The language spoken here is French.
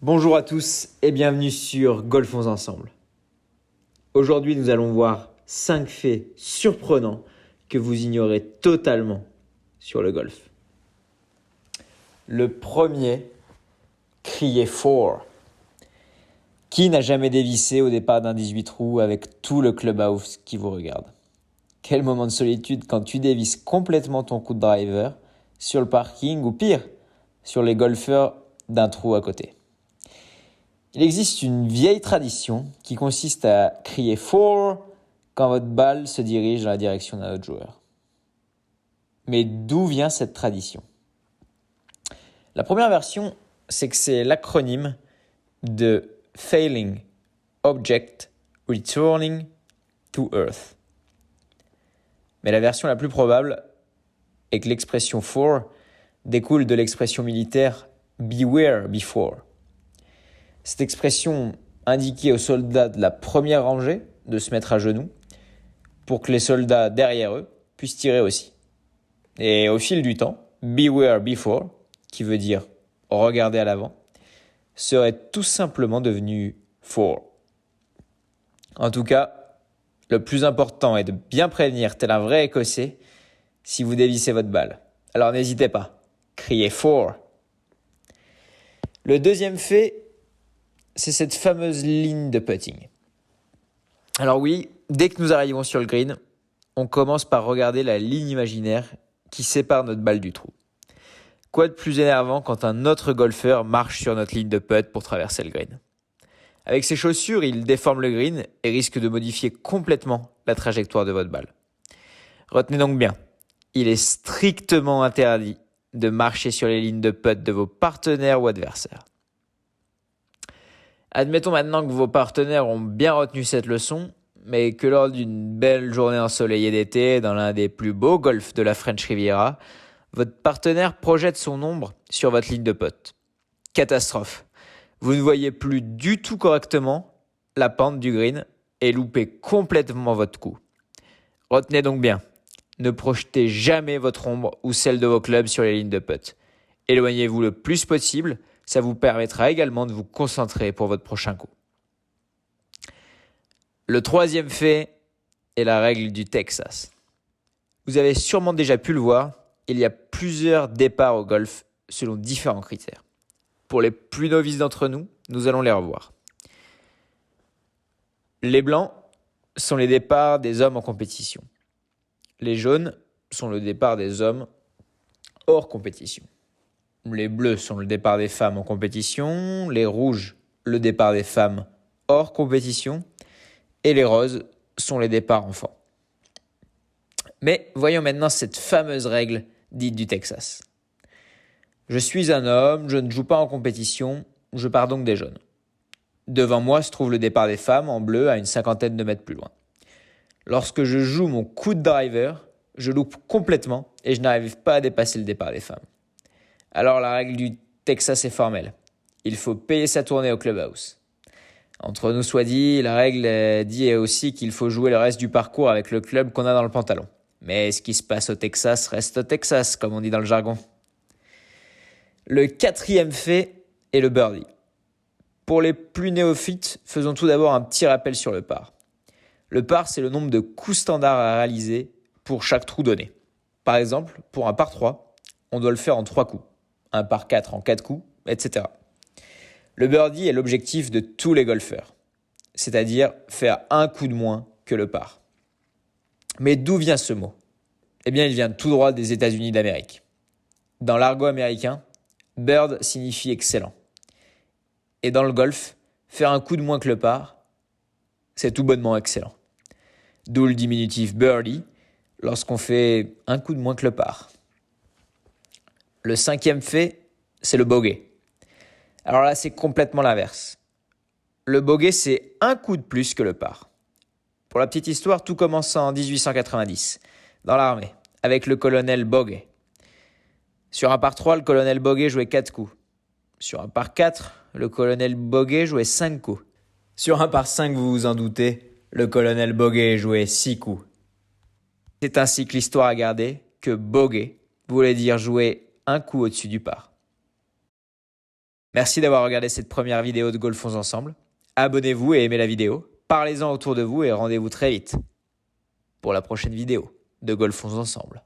Bonjour à tous et bienvenue sur Golfons Ensemble. Aujourd'hui, nous allons voir 5 faits surprenants que vous ignorez totalement sur le golf. Le premier, crier 4. Qui n'a jamais dévissé au départ d'un 18 trous avec tout le clubhouse qui vous regarde? Quel moment de solitude quand tu dévisses complètement ton coup de driver sur le parking ou pire, sur les golfeurs d'un trou à côté. Il existe une vieille tradition qui consiste à crier 4 quand votre balle se dirige dans la direction d'un autre joueur. Mais d'où vient cette tradition? La première version, c'est que c'est l'acronyme de Failing Object Returning to Earth. Mais la version la plus probable est que l'expression 4 découle de l'expression militaire Beware before. Cette expression indiquait aux soldats de la première rangée de se mettre à genoux pour que les soldats derrière eux puissent tirer aussi. Et au fil du temps, Beware before, qui veut dire regarder à l'avant, serait tout simplement devenu 4. En tout cas, le plus important est de bien prévenir tel un vrai Écossais si vous dévissez votre balle. Alors n'hésitez pas, criez 4. Le deuxième fait, c'est cette fameuse ligne de putting. Alors oui, dès que nous arrivons sur le green, on commence par regarder la ligne imaginaire qui sépare notre balle du trou. Quoi de plus énervant quand un autre golfeur marche sur notre ligne de putt pour traverser le green? Avec ses chaussures, il déforme le green et risque de modifier complètement la trajectoire de votre balle. Retenez donc bien, il est strictement interdit de marcher sur les lignes de putt de vos partenaires ou adversaires. Admettons maintenant que vos partenaires ont bien retenu cette leçon, mais que lors d'une belle journée ensoleillée d'été dans l'un des plus beaux golfs de la French Riviera, votre partenaire projette son ombre sur votre ligne de putt. Catastrophe. Vous ne voyez plus du tout correctement la pente du green et loupez complètement votre coup. Retenez donc bien, ne projetez jamais votre ombre ou celle de vos clubs sur les lignes de putt. Éloignez-vous le plus possible. Ça vous permettra également de vous concentrer pour votre prochain coup. Le troisième fait est la règle du Texas. Vous avez sûrement déjà pu le voir, il y a plusieurs départs au golf selon différents critères. Pour les plus novices d'entre nous, nous allons les revoir. Les blancs sont les départs des hommes en compétition. Les jaunes sont le départ des hommes hors compétition. Les bleus sont le départ des femmes en compétition, les rouges, le départ des femmes hors compétition, et les roses sont les départs enfants. Mais voyons maintenant cette fameuse règle dite du Texas. Je suis un homme, je ne joue pas en compétition, je pars donc des jaunes. Devant moi se trouve le départ des femmes en bleu à une 50aine de mètres plus loin. Lorsque je joue mon coup de driver, je loupe complètement et je n'arrive pas à dépasser le départ des femmes. Alors la règle du Texas est formelle. Il faut payer sa tournée au clubhouse. Entre nous soit dit, la règle dit aussi qu'il faut jouer le reste du parcours avec le club qu'on a dans le pantalon. Mais ce qui se passe au Texas reste au Texas, comme on dit dans le jargon. Le quatrième fait est le birdie. Pour les plus néophytes, faisons tout d'abord un petit rappel sur le par. Le par, c'est le nombre de coups standards à réaliser pour chaque trou donné. Par exemple, pour un par 3, on doit le faire en 3 coups. Un par 4 en 4 coups, etc. Le birdie est l'objectif de tous les golfeurs, c'est-à-dire faire un coup de moins que le par. Mais d'où vient ce mot? Eh bien, il vient tout droit des États-Unis d'Amérique. Dans l'argot américain, bird signifie excellent. Et dans le golf, faire un coup de moins que le par, c'est tout bonnement excellent. D'où le diminutif birdie lorsqu'on fait un coup de moins que le par. Le cinquième fait, c'est le bogey. Alors là, c'est complètement l'inverse. Le bogey, c'est un coup de plus que le par. Pour la petite histoire, tout commence en 1890, dans l'armée, avec le colonel Bogey. Sur un par 3, le colonel Bogey jouait 4 coups. Sur un par 4, le colonel Bogey jouait 5 coups. Sur un par 5, vous vous en doutez, le colonel Bogey jouait 6 coups. C'est ainsi que l'histoire a gardé que bogey voulait dire jouer un coup au-dessus du par. Merci d'avoir regardé cette première vidéo de Golfons Ensemble. Abonnez-vous et aimez la vidéo. Parlez-en autour de vous et rendez-vous très vite pour la prochaine vidéo de Golfons Ensemble.